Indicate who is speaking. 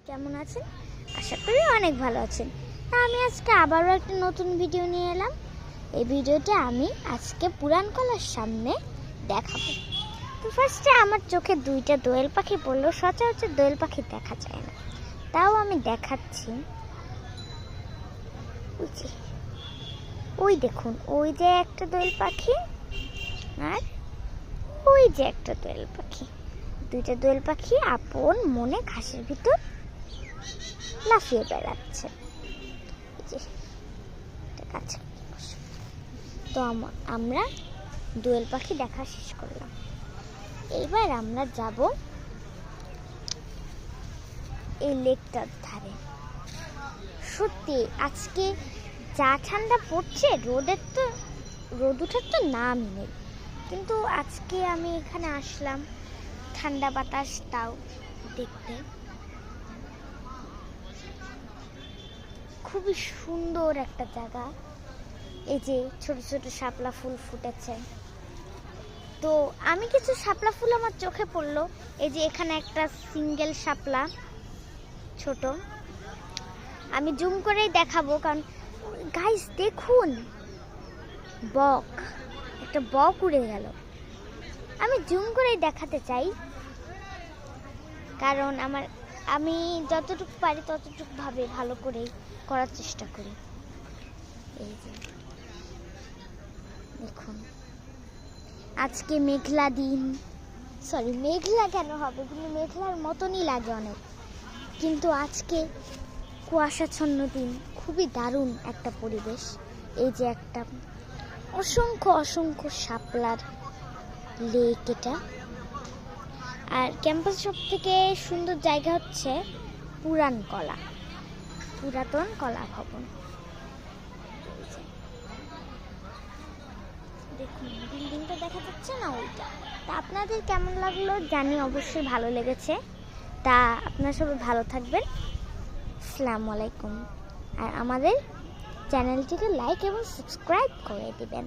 Speaker 1: কেমন আছেন? আশা করি অনেক ভালো আছেন। আমি আজকে আবারও একটা নতুন ভিডিও নিয়ে এলাম। এই ভিডিওতে আমি আজকে পুরান কলার সামনে দেখাবো। তো ফার্স্টে আমার চোখে দুইটা দোয়েল পাখি পড়লো। সচরাচর দোয়েল পাখি দেখা যায় না, তাও আমি দেখাচ্ছি। ওই দেখুন, ওই যে একটা দোয়েল পাখি আর ওই যে একটা দোয়েল পাখি। দুইটা দোয়েল পাখি আপন মনে ঘাসের ভিতর লাফিয়ে বেড়াচ্ছে। তো আমরা দোয়েল পাখি দেখা শেষ করলাম। এবার আমরা যাব এই লেকটার ধারে। সত্যি আজকে যা ঠান্ডা পড়ছে, রোদ ওঠার তো নাম নেই, কিন্তু আজকে আমি এখানে আসলাম ঠান্ডা বাতাসটাও দেখতে। খুবই সুন্দর একটা জায়গা। এই যে ছোট ছোট শাপলা ফুল ফুটেছে। তো আমি কিছু শাপলা ফুল আমার চোখে পড়লো। এই যে এখানে একটা সিঙ্গেল শাপলা ছোট, আমি জুম করেই দেখাবো, কারণ গাইস দেখুন, একটা বক উড়ে গেল। আমি জুম করেই দেখাতে চাই, কারণ আমি যতটুকু পারি ততটুকু ভাবে ভালো করেই করার চেষ্টা করি। এই যে দেখুন, আজকে মেঘলা দিন, মেঘলা কেন হবে, কিন্তু মেঘলার মতনই লাগে অনেক, কিন্তু আজকে কুয়াশাচ্ছন্ন দিন, খুবই দারুণ একটা পরিবেশ। এই যে একটা অসংখ্য শাপলার লেক এটা। আর ক্যাম্পাস সব থেকে সুন্দর জায়গা হচ্ছে পুরাতন কলা ভবন। দেখুন বিল্ডিংটা দেখা যাচ্ছে না, ওইটা। তা আপনাদের কেমন লাগলো জানি, অবশ্যই ভালো লেগেছে। তা আপনারা সবাই ভালো থাকবেন। আসসালামু আলাইকুম। আর আমাদের চ্যানেলটিকে লাইক এবং সাবস্ক্রাইব করে দিবেন।